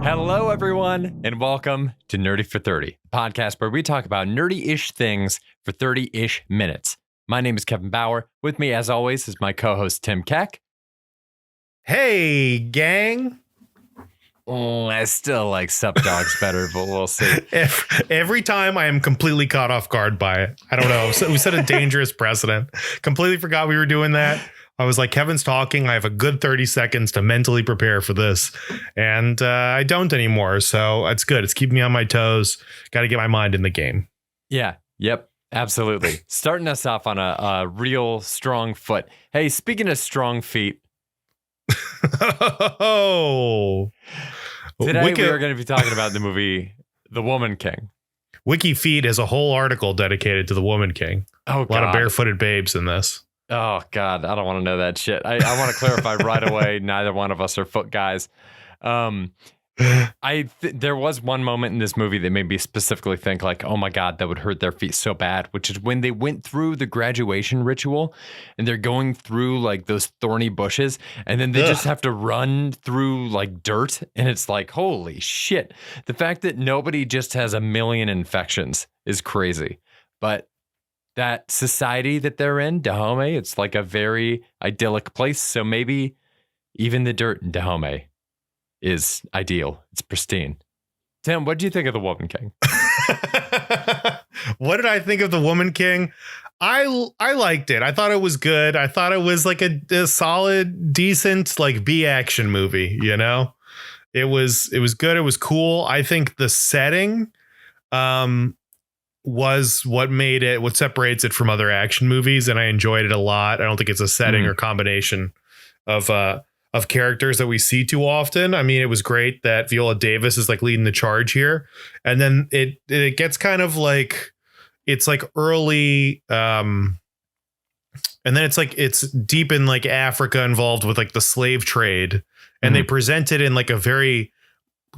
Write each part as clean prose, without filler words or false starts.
Hello, everyone, and welcome to Nerdy for 30, a podcast where we talk about nerdy-ish things for 30-ish minutes. My name is Kevin Bauer. With me, as always, is my co-host, Tim Keck. Hey, gang. Oh, I still like Sup Dogs better, but we'll see. Every time I am completely caught off guard by it. I don't know. We set a dangerous precedent. Completely forgot we were doing that. I was like, Kevin's talking. I have a good 30 seconds to mentally prepare for this. And I don't anymore. So it's good. It's keeping me on my toes. Got to get my mind in the game. Yeah. Yep. Absolutely. Starting us off on a real strong foot. Hey, speaking of strong feet. Oh. Today we are going to be talking about the movie The Woman King. WikiFeed has a whole article dedicated to the Woman King. Oh, a lot of barefooted babes in this. Oh, God, I don't want to know that shit. I want to clarify right away. Neither one of us are foot guys. There was one moment in this movie that made me specifically think like, oh, my God, that would hurt their feet so bad, which is when they went through the graduation ritual and they're going through like those thorny bushes and then they just have to run through like dirt. And it's like, holy shit. The fact that nobody just has a million infections is crazy. But that society that they're in, Dahomey, it's like a very idyllic place. So maybe even the dirt in Dahomey is ideal. It's pristine. Tim, what do you think of The Woman King? What did I think of The Woman King? I liked it. I thought it was good. I thought it was like a solid, decent, like B action movie, you know? It was good. It was cool. I think the setting, was what separates it from other action movies, and I enjoyed it a lot. I don't think it's a setting or combination of characters that we see too often. I mean, it was great that Viola Davis is like leading the charge here, and then it gets kind of like it's like early, and then it's deep in like Africa involved with like the slave trade, and they present it in like a very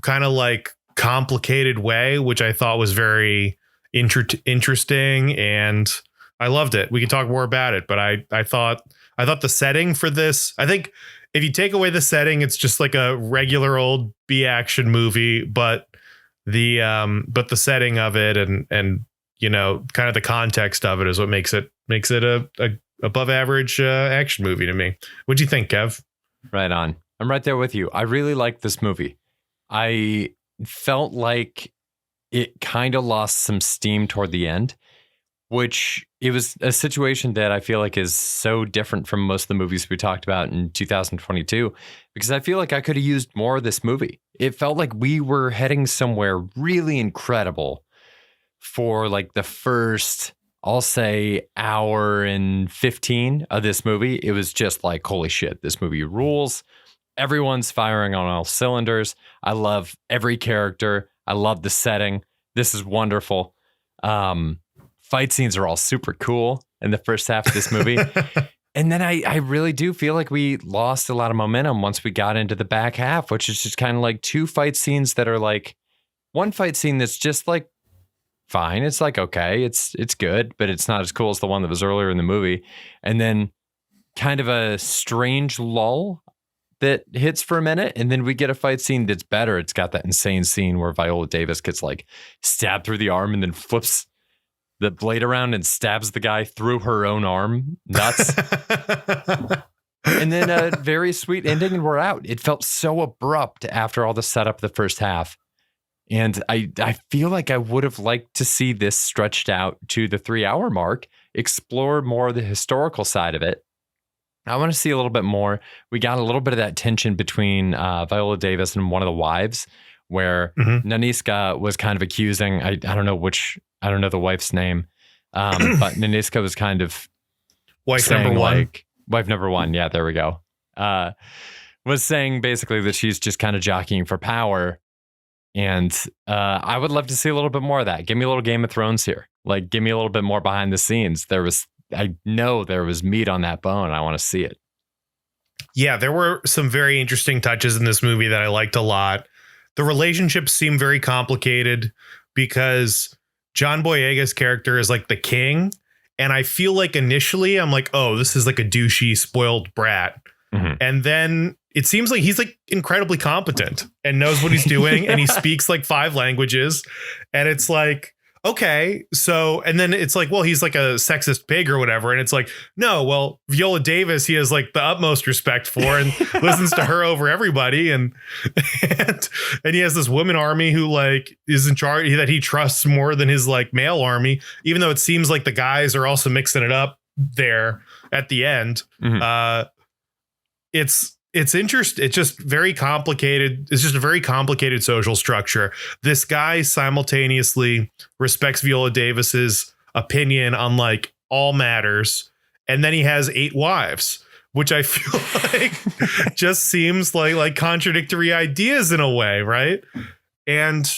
kind of like complicated way, which I thought was very interesting, and I loved it. We can talk more about it, but I thought the setting for this, I think if you take away the setting, it's just like a regular old B action movie, but the setting of it and you know, kind of the context of it is what makes it a above average action movie to me. What'd you think, Kev? Right on. I'm right there with you. I really liked this movie. I felt like it kind of lost some steam toward the end, which it was a situation that I feel like is so different from most of the movies we talked about in 2022, because I feel like I could have used more of this movie. It felt like we were heading somewhere really incredible for like the first, I'll say, hour and 15 of this movie. It was just like, holy shit, this movie rules. Everyone's firing on all cylinders. I love every character. I love the setting. This is wonderful. Fight scenes are all super cool in the first half of this movie. And then I really do feel like we lost a lot of momentum once we got into the back half, which is just kind of like two fight scenes that are like one fight scene that's just like fine. It's like, okay, it's good, but it's not as cool as the one that was earlier in the movie. And then kind of a strange lull that hits for a minute, and then we get a fight scene that's better. It's got that insane scene where Viola Davis gets like stabbed through the arm and then flips the blade around and stabs the guy through her own arm. Nuts. And then a very sweet ending, and we're out. It felt so abrupt after all the setup of the first half. And I feel like I would have liked to see this stretched out to the 3-hour mark, explore more of the historical side of it. I want to see a little bit more. We got a little bit of that tension between Viola Davis and one of the wives, where Naniska was kind of accusing, I don't know the wife's name, but Naniska was kind of wife number one. Like, wife number one. Yeah, there we go. Was saying basically that she's just kind of jockeying for power. And I would love to see a little bit more of that. Give me a little Game of Thrones here. Like, give me a little bit more behind the scenes. I know there was meat on that bone. I want to see it. Yeah, there were some very interesting touches in this movie that I liked a lot. The relationships seem very complicated because John Boyega's character is like the king. And I feel like initially I'm like, oh, this is like a douchey, spoiled brat. And then it seems like he's like incredibly competent and knows what he's doing. And he speaks like 5 languages. And it's like, okay, so, and then it's like, well, he's like a sexist pig or whatever. And it's like, no, well, Viola Davis, he has like the utmost respect for and listens to her over everybody. And he has this women army who like is in charge, that he trusts more than his like male army, even though it seems like the guys are also mixing it up there at the end. It's interesting. It's just very complicated. It's just a very complicated social structure. This guy simultaneously respects Viola Davis's opinion on like all matters. And then he has 8 wives, which I feel like just seems like contradictory ideas in a way. Right. And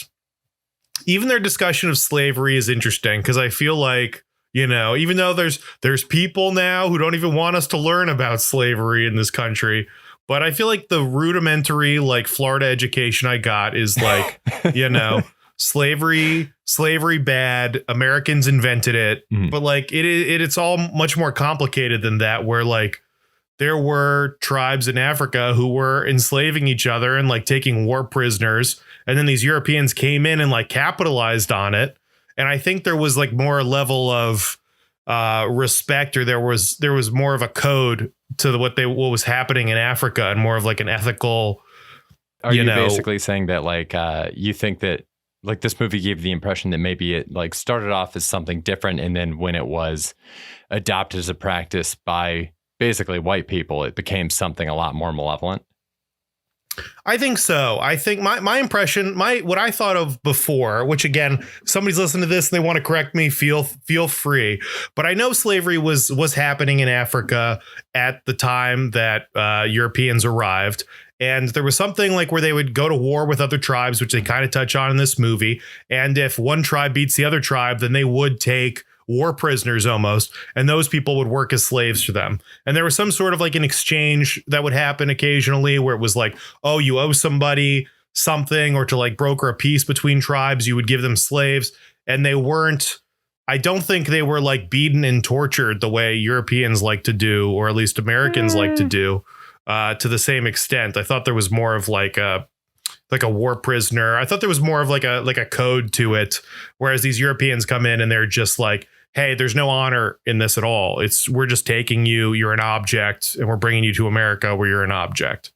even their discussion of slavery is interesting because I feel like, you know, even though there's people now who don't even want us to learn about slavery in this country. But I feel like the rudimentary, like Florida education I got is like, you know, slavery bad. Americans invented it. But like it's all much more complicated than that, where like there were tribes in Africa who were enslaving each other and like taking war prisoners. And then these Europeans came in and like capitalized on it. And I think there was like more level of respect, or there was more of a code to what was happening in Africa, and more of like an ethical. Are you basically saying that like you think that like this movie gave the impression that maybe it like started off as something different, and then when it was adopted as a practice by basically white people, it became something a lot more malevolent? I think so. I think my impression, what I thought of before, which again, somebody's listening to this and they want to correct me, feel free. But I know slavery was happening in Africa at the time that Europeans arrived. And there was something like where they would go to war with other tribes, which they kind of touch on in this movie. And if one tribe beats the other tribe, then they would take war prisoners almost, and those people would work as slaves for them. And there was some sort of like an exchange that would happen occasionally where it was like, oh, you owe somebody something, or to like broker a peace between tribes, you would give them slaves. And I don't think they were like beaten and tortured the way Europeans like to do, or at least Americans like to do, to the same extent. I thought there was more of like a war prisoner. I thought there was more of like a code to it. Whereas these Europeans come in and they're just like, hey, there's no honor in this at all. We're just taking you. You're an object, and we're bringing you to America where you're an object.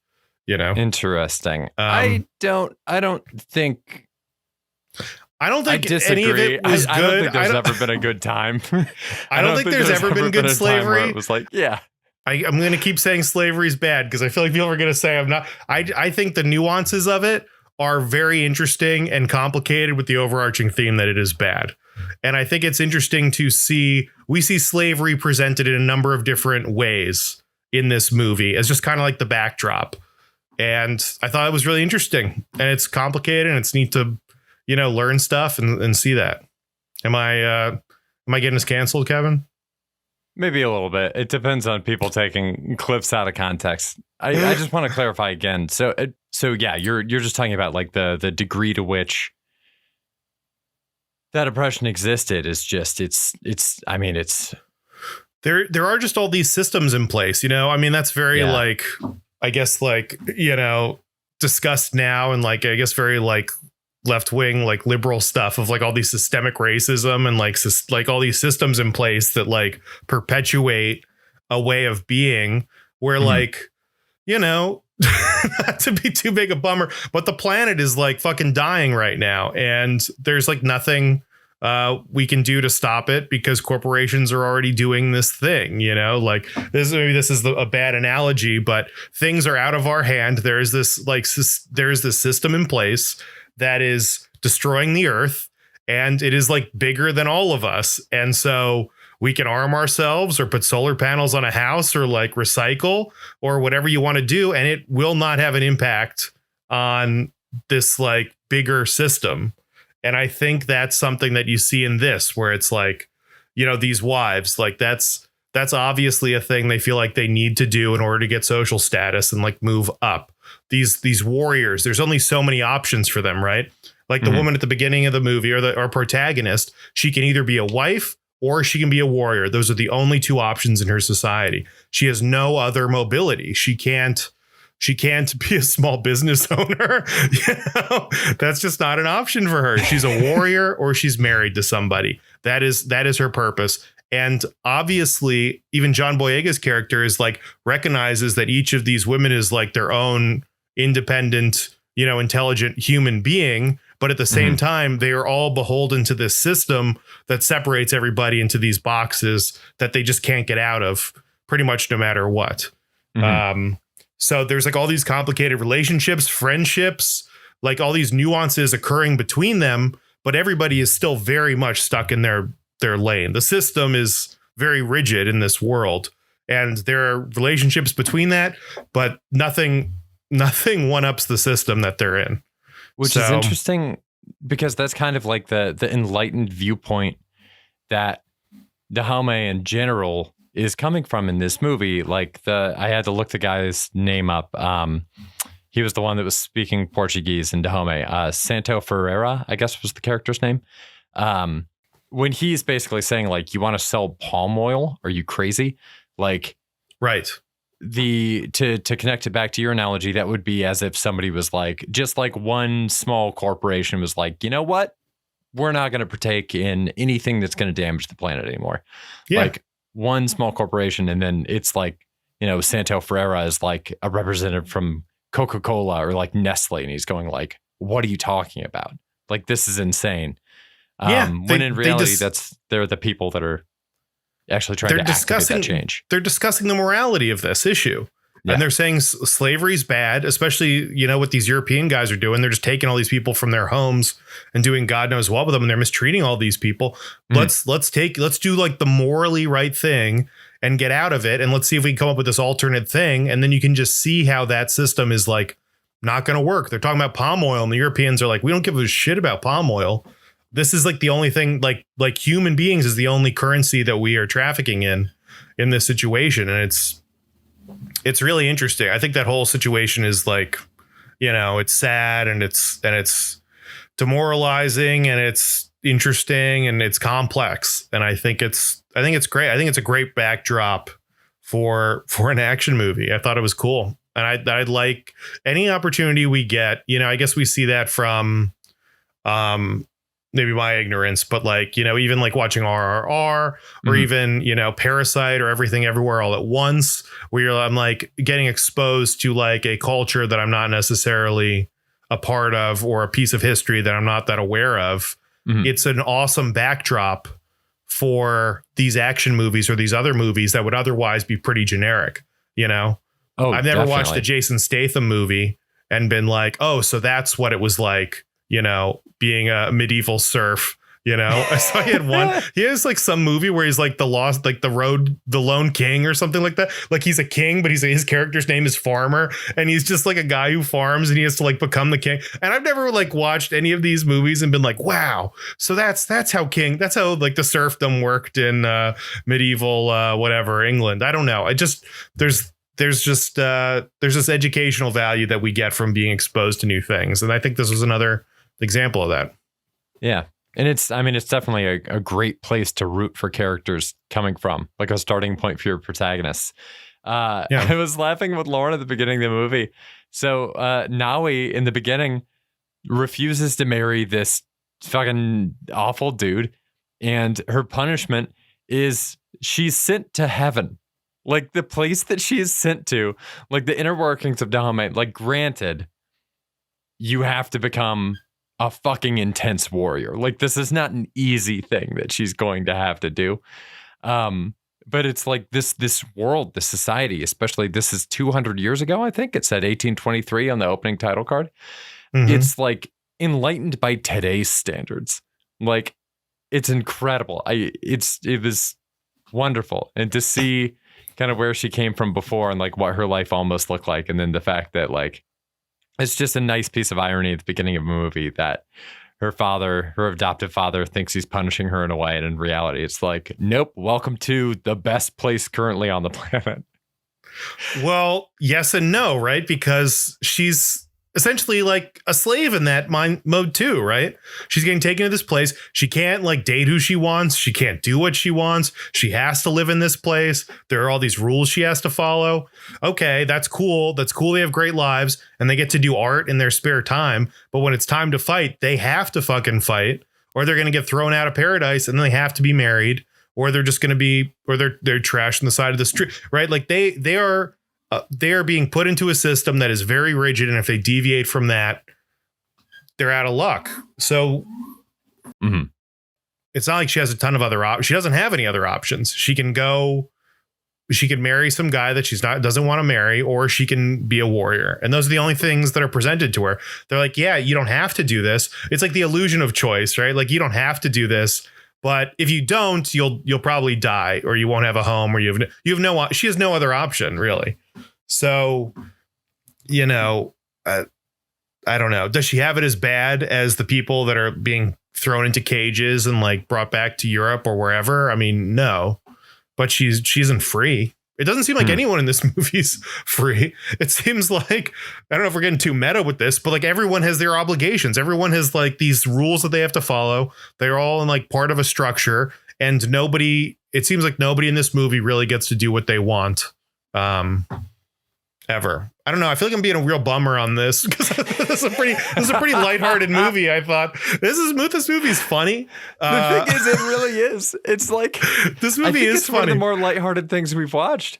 You know, interesting. I don't think. I don't think I disagree. any of it was good. I don't think there's ever been a good time. I don't think there's ever been good slavery. It was like, yeah. I'm going to keep saying slavery is bad because I feel like people are going to say I'm not. I think the nuances of it are very interesting and complicated with the overarching theme that it is bad. And I think it's interesting to see, we see slavery presented in a number of different ways in this movie as just kind of like the backdrop. And I thought it was really interesting, and it's complicated, and it's neat to, you know, learn stuff and see that. Am I getting us canceled, Kevin? Maybe a little bit. It depends on people taking clips out of context. I just want to clarify again. So yeah, you're just talking about like the degree to which that oppression existed is just it's there are just all these systems in place, you know. I mean, that's very like, I guess, like, you know, discussed now, and like I guess very like left wing, like liberal stuff of like all these systemic racism and like all these systems in place that like perpetuate a way of being where like, you know, not to be too big a bummer, but the planet is like fucking dying right now. And there's like nothing we can do to stop it because corporations are already doing this thing, you know, like this is a bad analogy, but things are out of our hand. There's this system in place that is destroying the earth, and it is like bigger than all of us. And so we can arm ourselves or put solar panels on a house or like recycle or whatever you want to do, and it will not have an impact on this like bigger system. And I think that's something that you see in this, where it's like, you know, these wives, like that's obviously a thing they feel like they need to do in order to get social status and like move up. These warriors, there's only so many options for them, right? Like the woman at the beginning of the movie, or our protagonist, she can either be a wife or she can be a warrior. Those are the only two options in her society. She has no other mobility. She can't she can't be a small business owner. That's just not an option for her. She's a warrior or she's married to somebody. That is her purpose. And obviously, even John Boyega's character is like recognizes that each of these women is like their own independent, intelligent human being. But at the same time, they are all beholden to this system that separates everybody into these boxes that they just can't get out of pretty much no matter what. So there's like all these complicated relationships, friendships, like all these nuances occurring between them. But everybody is still very much stuck in their lane. The system is very rigid in this world. And there are relationships between that, but nothing one-ups the system that they're in. Which is interesting because that's kind of like the enlightened viewpoint that Dahomey in general is coming from in this movie. Like I had to look the guy's name up. He was the one that was speaking Portuguese in Dahomey. Santo Ferreira, I guess was the character's name. When he's basically saying like, you want to sell palm oil? Are you crazy? Like, right. To connect it back to your analogy, that would be as if somebody was like, just like one small corporation was like, you know what? We're not going to partake in anything that's going to damage the planet anymore. Yeah. Like one small corporation. And then it's like, Santo Ferreira is like a representative from Coca-Cola or like Nestle. And he's going like, what are you talking about? Like, this is insane. When in reality, they're the people that are actually trying to activate that change. They're discussing the morality of this issue. Yeah. And they're saying slavery's bad, especially, what these European guys are doing. They're just taking all these people from their homes and doing God knows what with them. And they're mistreating all these people. Let's do like the morally right thing and get out of it. And let's see if we can come up with this alternate thing. And then you can just see how that system is like not going to work. They're talking about palm oil and the Europeans are like, we don't give a shit about palm oil. This is like the only thing, like human beings is the only currency that we are trafficking in this situation. And it's really interesting. I think that whole situation is like, it's sad and it's demoralizing and it's interesting and it's complex. And I think it's great. I think it's a great backdrop for an action movie. I thought it was cool. And I'd like any opportunity we get, I guess we see that from, maybe my ignorance, but like, even like watching RRR or even, Parasite or Everything Everywhere All at Once, where I'm like getting exposed to like a culture that I'm not necessarily a part of or a piece of history that I'm not that aware of. It's an awesome backdrop for these action movies or these other movies that would otherwise be pretty generic, I've never watched a Jason Statham movie and been like, oh, so that's what it was like, being a medieval serf, I saw he has like some movie where he's like the lone king or something like that. Like he's a king, but his character's name is Farmer. And he's just like a guy who farms and he has to like become the king. And I've never like watched any of these movies and been like, wow. So that's how like the serfdom worked in medieval, whatever, England. I don't know. There's this educational value that we get from being exposed to new things. And I think this was another example of that. Yeah. And it's definitely a great place to root for characters coming from, like a starting point for your protagonists. I was laughing with Lauren at the beginning of the movie. So Naui in the beginning refuses to marry this fucking awful dude. And her punishment is she's sent to heaven. Like the place that she is sent to, like the inner workings of Dahomey, like granted, you have to become a fucking intense warrior. Like this is not an easy thing that she's going to have to do. But it's like this world, this society, especially this is 200 years ago, I think it said 1823 on the opening title card. It's like enlightened by today's standards. Like it's incredible. It was wonderful. And to see kind of where she came from before and like what her life almost looked like. And then the fact that like, it's just a nice piece of irony at the beginning of a movie that her adoptive father thinks he's punishing her in a way. And in reality, it's like, nope, welcome to the best place currently on the planet. Well, yes and no, right? Because she's essentially like a slave in that mind mode too, right? She's getting taken to this place. She can't like date who she wants. She can't do what she wants. She has to live in this place. There are all these rules she has to follow. Okay, that's cool. That's cool. They have great lives and they get to do art in their spare time. But when it's time to fight, they have to fucking fight, or they're going to get thrown out of paradise and then they have to be married, or they're just going to be, or they're trashed on the side of the street, right? Like they are being put into a system that is very rigid, and if they deviate from that, they're out of luck. So It's not like she has a ton of other options. She doesn't have any other options. She can marry some guy that doesn't want to marry, or she can be a warrior. And those are the only things that are presented to her. They're like, yeah, you don't have to do this. It's like the illusion of choice, right? Like, you don't have to do this, but if you don't, you'll probably die, or you won't have a home, or she has no other option, really. So, I don't know. Does she have it as bad as the people that are being thrown into cages and like brought back to Europe or wherever? I mean, no, but she isn't free. It doesn't seem like anyone in this movie's free. It seems like, I don't know if we're getting too meta with this, but like everyone has their obligations. Everyone has like these rules that they have to follow. They're all in like part of a structure, and it seems like nobody in this movie really gets to do what they want. Ever. I don't know. I feel like I'm being a real bummer on this because this is a pretty lighthearted movie. I thought this movie is funny. The thing is, it really is. It's like this movie is funny. One of the more lighthearted things we've watched.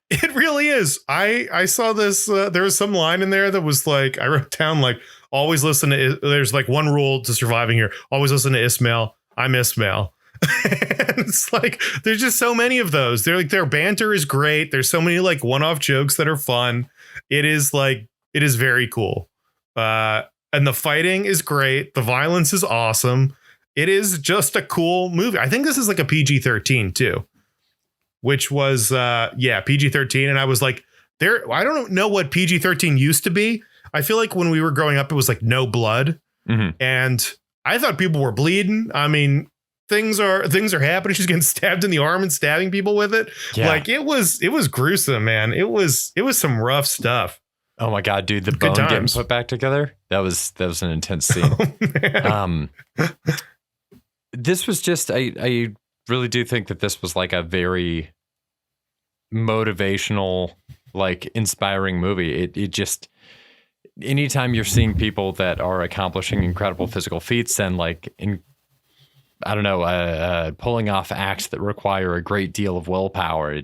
It really is. I saw this. There was some line in there that was like, I wrote down like, always listen to. There's like one rule to surviving here. Always listen to Ismail. I'm Ismail. And it's like there's just so many of those. They're like, their banter is great. There's so many like one-off jokes that are fun. It is very cool. And the fighting is great. The violence is awesome. It is just a cool movie. I think this is like a PG-13 too, which was PG-13. And I was like, I don't know what PG-13 used to be. I feel like when we were growing up, it was like no blood. And I thought people were bleeding. I mean, things are happening. She's getting stabbed in the arm and stabbing people with it. Yeah. Like it was gruesome, man. It was some rough stuff. Oh my God, dude. The bone getting put back together. That was an intense scene. This was just, I really do think that this was like a very motivational, like inspiring movie. It just, anytime you're seeing people that are accomplishing incredible physical feats and like pulling off acts that require a great deal of willpower,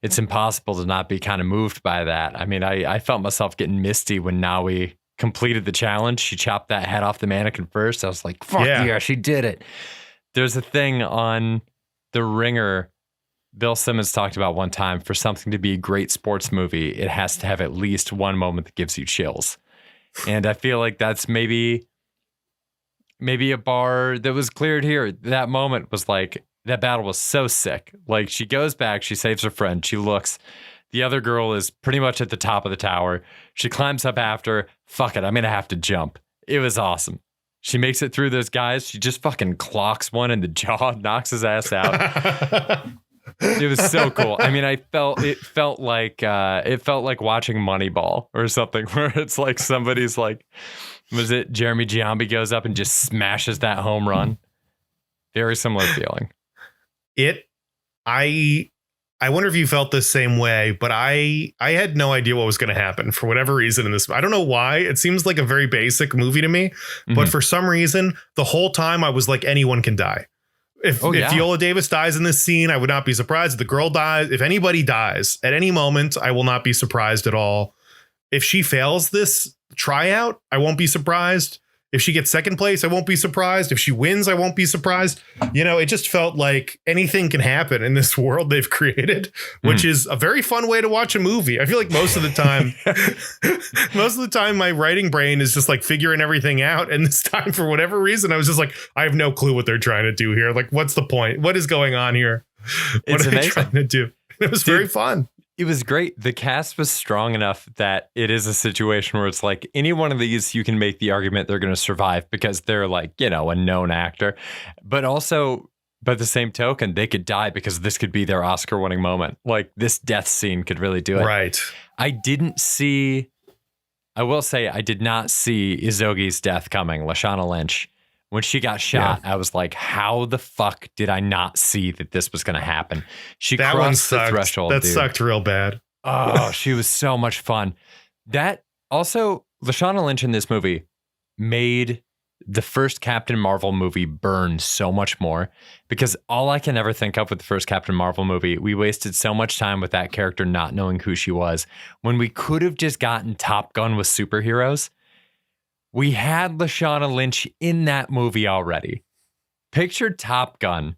it's impossible to not be kind of moved by that. I mean, I felt myself getting misty when Naui completed the challenge. She chopped that head off the mannequin first. I was like, fuck yeah, she did it. There's a thing on The Ringer Bill Simmons talked about one time, for something to be a great sports movie, it has to have at least one moment that gives you chills. And I feel like that's maybe a bar that was cleared here. That moment was like, that battle was so sick. Like, she goes back, she saves her friend, she looks, the other girl is pretty much at the top of the tower. She climbs up after, fuck it, I'm gonna have to jump. It was awesome. She makes it through those guys. She just fucking clocks one in the jaw, knocks his ass out. It was so cool. I mean, it felt like watching Moneyball or something, where it's like somebody's like, was it Jeremy Giambi goes up and just smashes that home run? Very similar feeling. I wonder if you felt the same way, but I had no idea what was going to happen for whatever reason in this. I don't know why. It seems like a very basic movie to me, but for some reason, the whole time I was like, anyone can die. If Viola Davis dies in this scene, I would not be surprised. If the girl dies, if anybody dies at any moment, I will not be surprised at all. If she fails this tryout, I won't be surprised. If she gets second place, I won't be surprised. If she wins, I won't be surprised. You know, it just felt like anything can happen in this world they've created, which is a very fun way to watch a movie. I feel like most of the time, my writing brain is just like figuring everything out. And this time, for whatever reason, I was just like, I have no clue what they're trying to do here. Like, what's the point? What is going on here? What are they trying to do? It was very fun. It was great. The cast was strong enough that it is a situation where it's like, any one of these, you can make the argument they're going to survive because they're like, you know, a known actor. But also, by the same token, they could die because this could be their Oscar-winning moment. Like, this death scene could really do it. Right. I didn't see I will say I did not see Izogi's death coming, Lashana Lynch. When she got shot, I was like, how the fuck did I not see that this was going to happen? She that crossed one the threshold, That dude. sucked real bad. Oh, she was so much fun. That also, Lashana Lynch in this movie made the first Captain Marvel movie burn so much more, because all I can ever think of with the first Captain Marvel movie, we wasted so much time with that character not knowing who she was when we could have just gotten Top Gun with superheroes. We had Lashana Lynch in that movie already. Picture Top Gun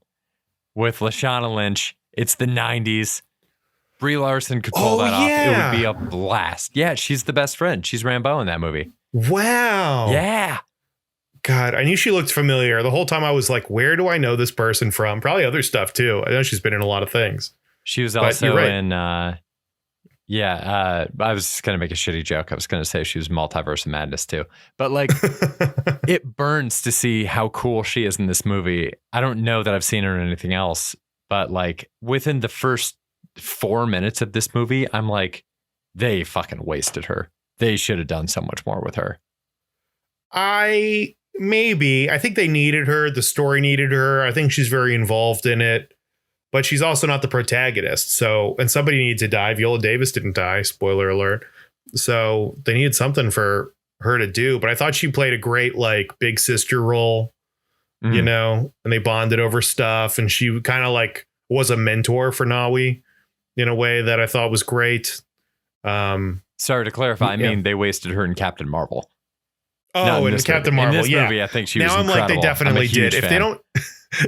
with Lashana Lynch. It's the 90s. Brie Larson could pull that off. It would be a blast. Yeah, she's the best friend. She's Rambeau in that movie. Wow. Yeah. God, I knew she looked familiar. The whole time I was like, where do I know this person from? Probably other stuff too. I know she's been in a lot of things. She was also in, I was just going to make a shitty joke. I was going to say she was Multiverse of Madness too. But like, it burns to see how cool she is in this movie. I don't know that I've seen her in anything else, but like within the first 4 minutes of this movie, I'm like, they fucking wasted her. They should have done so much more with her. I think they needed her. The story needed her. I think she's very involved in it, but she's also not the protagonist. So, and somebody needs to die. Viola Davis didn't die. Spoiler alert. So they needed something for her to do. But I thought she played a great, like, big sister role, you know, and they bonded over stuff. And she kind of like was a mentor for Nawi in a way that I thought was great. Sorry to clarify. I mean, they wasted her in Captain Marvel. Oh, and Captain Marvel. In this movie, I think she was incredible. Like, they definitely did. Fan.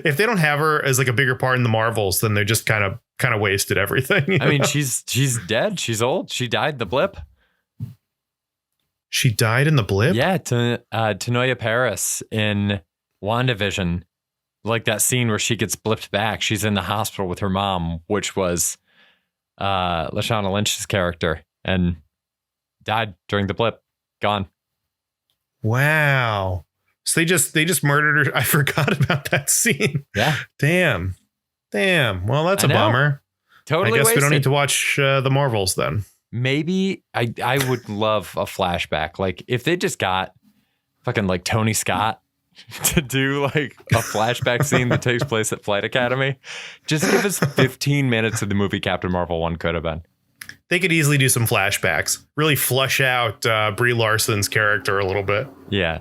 If they don't have her as like a bigger part in the Marvels, then they just kind of wasted everything. I mean, she's dead. She's old. She died in the blip. She died in the blip? Yeah, Tanoia Paris in WandaVision. Like that scene where she gets blipped back. She's in the hospital with her mom, which was Lashana Lynch's character, and died during the blip. Gone. Wow. So they just murdered her. I forgot about that scene. Yeah. Damn. Well, that's a bummer. Totally. I guess wasted. we don't need to watch the Marvels then. Maybe I would love a flashback. Like if they just got fucking like Tony Scott to do like a flashback scene that takes place at Flight Academy. Just give us 15 minutes of the movie Captain Marvel 1 could have been. They could easily do some flashbacks, really flush out Brie Larson's character a little bit. Yeah.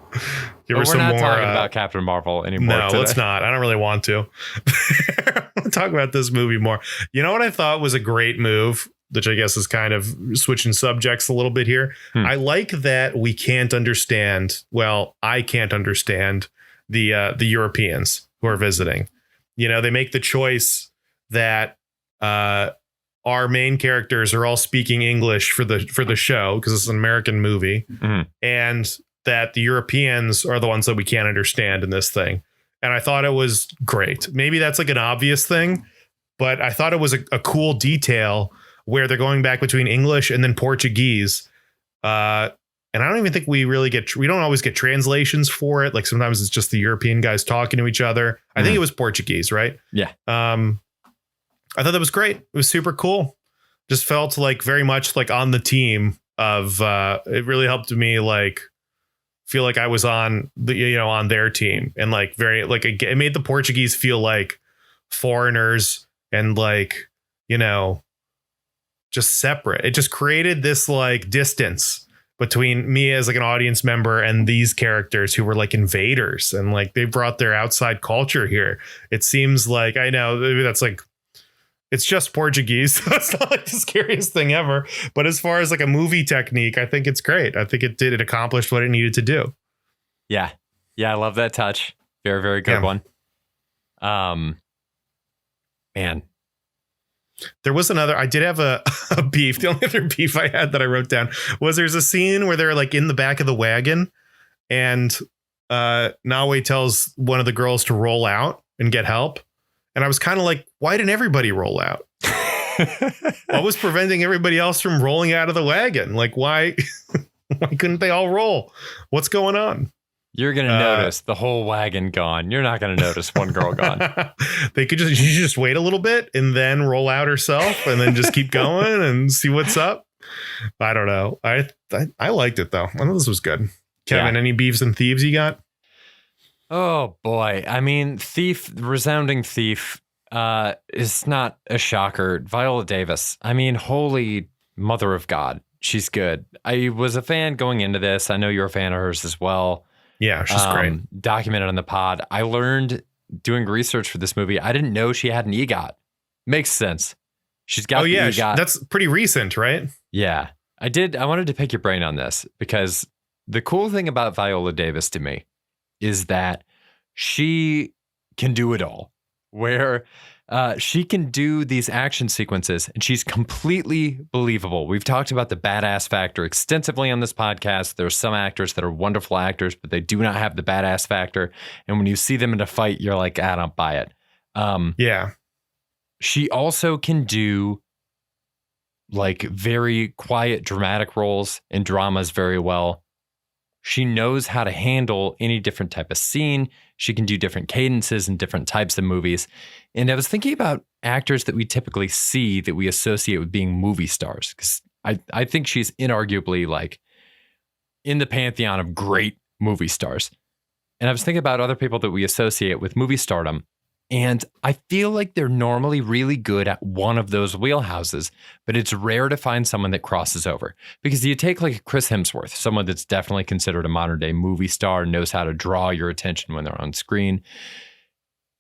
Give her we're some not more, talking about Captain Marvel anymore. No, today. let's not. I don't really want to. I want to talk about this movie more. You know what I thought was a great move, which I guess is kind of switching subjects a little bit here. I like that we can't understand. Well, I can't understand the Europeans who are visiting. You know, they make the choice that our main characters are all speaking English for the show because it's an American movie, and that the Europeans are the ones that we can't understand in this thing. And I thought it was great. Maybe that's like an obvious thing, but I thought it was a cool detail where they're going back between English and then Portuguese. And I don't even think we don't always get translations for it. Like sometimes it's just the European guys talking to each other. I think it was Portuguese, right? Yeah. I thought that was great. It was super cool. Just felt like very much like on the team of it really helped me like feel like I was on on their team, and like very like it made the Portuguese feel like foreigners and like, just separate. It just created this like distance between me as like an audience member and these characters who were like invaders, and like they brought their outside culture here. It seems like, I know maybe that's like, it's just Portuguese. So it's not like the scariest thing ever. But as far as like a movie technique, I think it's great. I think it accomplished what it needed to do. Yeah. Yeah. I love that touch. Very, very good one. Man. There was I did have a beef. The only other beef I had that I wrote down was there's a scene where they're like in the back of the wagon, and Nawe tells one of the girls to roll out and get help. And I was kind of like, why didn't everybody roll out? What was preventing everybody else from rolling out of the wagon? Like, why couldn't they all roll? What's going on? You're going to notice the whole wagon gone. You're not going to notice one girl gone. She should just wait a little bit and then roll out herself and then just keep going and see what's up. I don't know. I liked it though. I thought this was good. Kevin, Yeah. any beefs and thieves you got? Oh boy. I mean, resounding thief, is not a shocker. Viola Davis. I mean, holy mother of God. She's good. I was a fan going into this. I know you're a fan of hers as well. Yeah, she's great. Documented on the pod. I learned doing research for this movie. I didn't know she had an EGOT. Makes sense. She's got the EGOT. That's pretty recent, right? Yeah, I did. I wanted to pick your brain on this because the cool thing about Viola Davis to me is that she can do it all. Where she can do these action sequences and she's completely believable. We've talked about the badass factor extensively on this podcast. There are some actors that are wonderful actors, but they do not have the badass factor. And when you see them in a fight, you're like, I don't buy it. Yeah. She also can do like very quiet, dramatic roles in dramas very well. She knows how to handle any different type of scene. She can do different cadences in different types of movies. And I was thinking about actors that we typically see that we associate with being movie stars, because I think she's inarguably like in the pantheon of great movie stars. And I was thinking about other people that we associate with movie stardom. And I feel like they're normally really good at one of those wheelhouses, but it's rare to find someone that crosses over. Because you take like Chris Hemsworth, someone that's definitely considered a modern day movie star, knows how to draw your attention when they're on screen.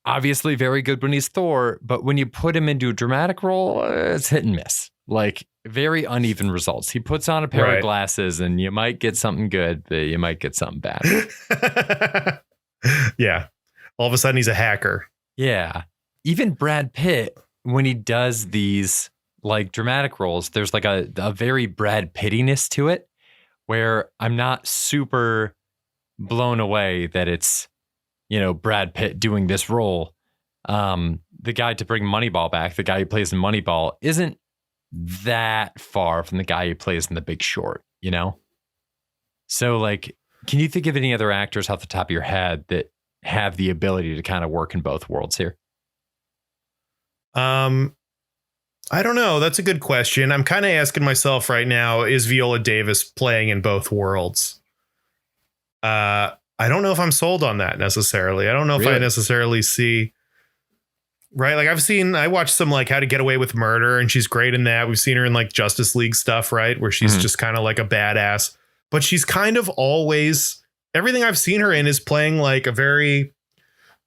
Obviously very good when he's Thor, but when you put him into a dramatic role, it's hit and miss. Like very uneven results. He puts on a pair of glasses and you might get something good, but you might get something bad. Yeah. All of a sudden he's a hacker. Yeah. Even Brad Pitt, when he does these like dramatic roles, there's like a very Brad Pittiness to it where I'm not super blown away that it's, you know, Brad Pitt doing this role. The guy to bring Moneyball back, the guy who plays in Moneyball, isn't that far from the guy who plays in The Big Short, you know? So like, can you think of any other actors off the top of your head that have the ability to kind of work in both worlds here? I don't know. That's a good question. I'm kind of asking myself right now, is Viola Davis playing in both worlds? I don't know if I'm sold on that necessarily. I don't know if I necessarily see, right? Like I watched some like How to Get Away with Murder and she's great in that. We've seen her in like Justice League stuff, right? Where she's just kind of like a badass, but she's kind of always, everything I've seen her in is playing like a very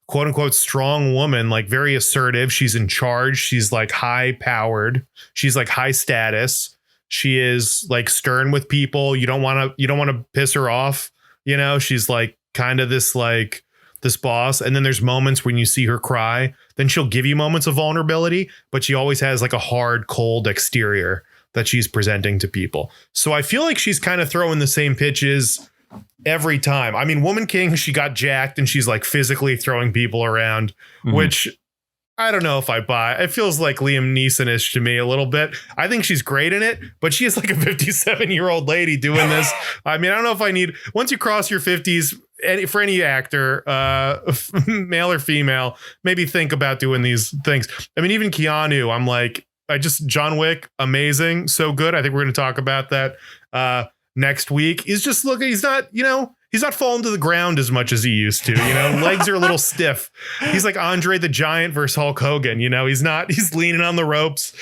quote unquote strong woman, like very assertive. She's in charge. She's like high powered. She's like high status. She is like stern with people. You don't want to piss her off. You know, she's like kind of this boss. And then there's moments when you see her cry, then she'll give you moments of vulnerability, but she always has like a hard, cold exterior that she's presenting to people. So I feel like she's kind of throwing the same pitches every time. I mean, Woman King, she got jacked and she's like physically throwing people around, which I don't know if I buy. It feels like Liam Neeson-ish to me a little bit. I think she's great in it, but she is like a 57-year-old lady doing this. I mean, I don't know if I need, once you cross your 50s, for any actor, male or female, maybe think about doing these things. I mean, even Keanu, I'm like, John Wick, amazing. So good. I think we're going to talk about that next week. He's just looking, he's not falling to the ground as much as he used to, you know, legs are a little stiff. He's like Andre the Giant versus Hulk Hogan. You know, he's leaning on the ropes.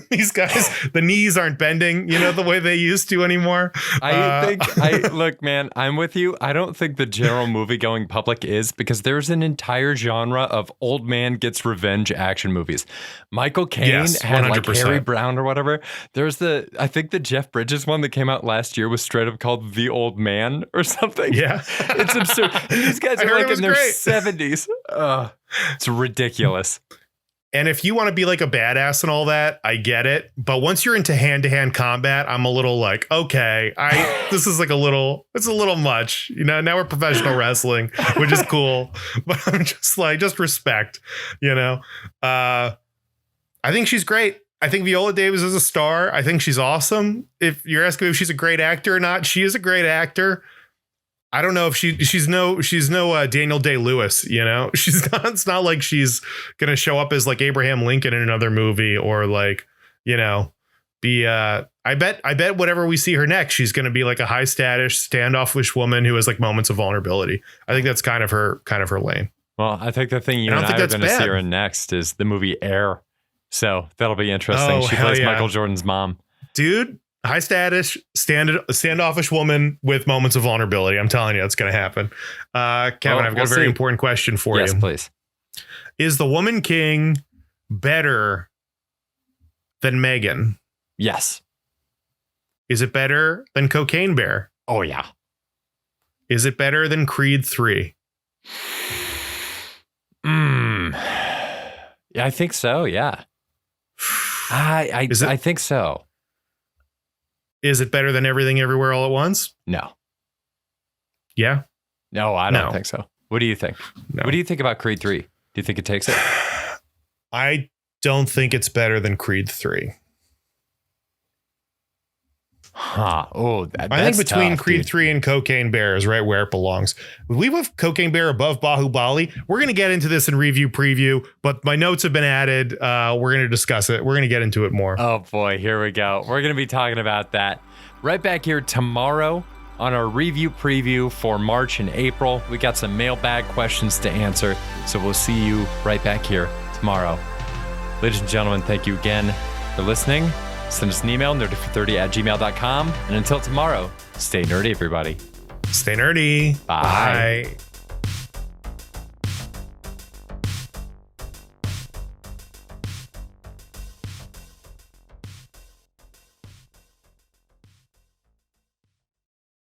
These guys, the knees aren't bending, you know, the way they used to anymore. Look, man, I'm with you. I don't think the general movie going public is, because there's an entire genre of old man gets revenge action movies. Michael Caine had 100%. Like Harry Brown or whatever. There's I think the Jeff Bridges one that came out last year was straight up called The Old Man or something. Yeah. It's absurd. These guys are like in their 70s. It's ridiculous. And if you want to be like a badass and all that, I get it. But once you're into hand-to-hand combat, I'm a little like, okay, this is like it's a little much. You know, now we're professional wrestling, which is cool. But I'm just like, just respect, you know. I think she's great. I think Viola Davis is a star. I think she's awesome. If you're asking me if she's a great actor or not, she is a great actor. I don't know if she's no Daniel Day-Lewis, you know. It's not like she's gonna show up as like Abraham Lincoln in another movie, or like, you know, be I bet whatever we see her next, she's going to be like a high status, standoffish woman who has like moments of vulnerability. I think that's kind of her lane. Well, I think the thing you and I are going to see her in next is the movie Air. So that'll be interesting. She plays Michael Jordan's mom. Dude, high status, standoffish woman with moments of vulnerability. I'm telling you, that's going to happen. Kevin, I've got a very important question for you. Yes, please. Is The Woman King better than Megan? Yes. Is it better than Cocaine Bear? Oh, yeah. Is it better than Creed 3? Yeah, I think so. Yeah. I think so. Is it better than Everything Everywhere All at Once? No. Yeah. No, I don't think so. What do you think? No. What do you think about Creed 3? Do you think it takes it? I don't think it's better than Creed 3. Huh. Oh, that's I think between tough, Creed dude. 3 and Cocaine Bear is right where it belongs. We have Cocaine Bear above Bahubali. We're going to get into this in review preview, but my notes have been added. We're going to discuss it. We're going to get into it more. Oh boy, here we go. We're going to be talking about that right back here tomorrow on our review preview for March and April. We got some mailbag questions to answer, so we'll see you right back here tomorrow. Ladies and gentlemen, thank you again for listening. Send us an email, nerdyfor30@gmail.com. And until tomorrow, stay nerdy, everybody. Stay nerdy. Bye. Bye.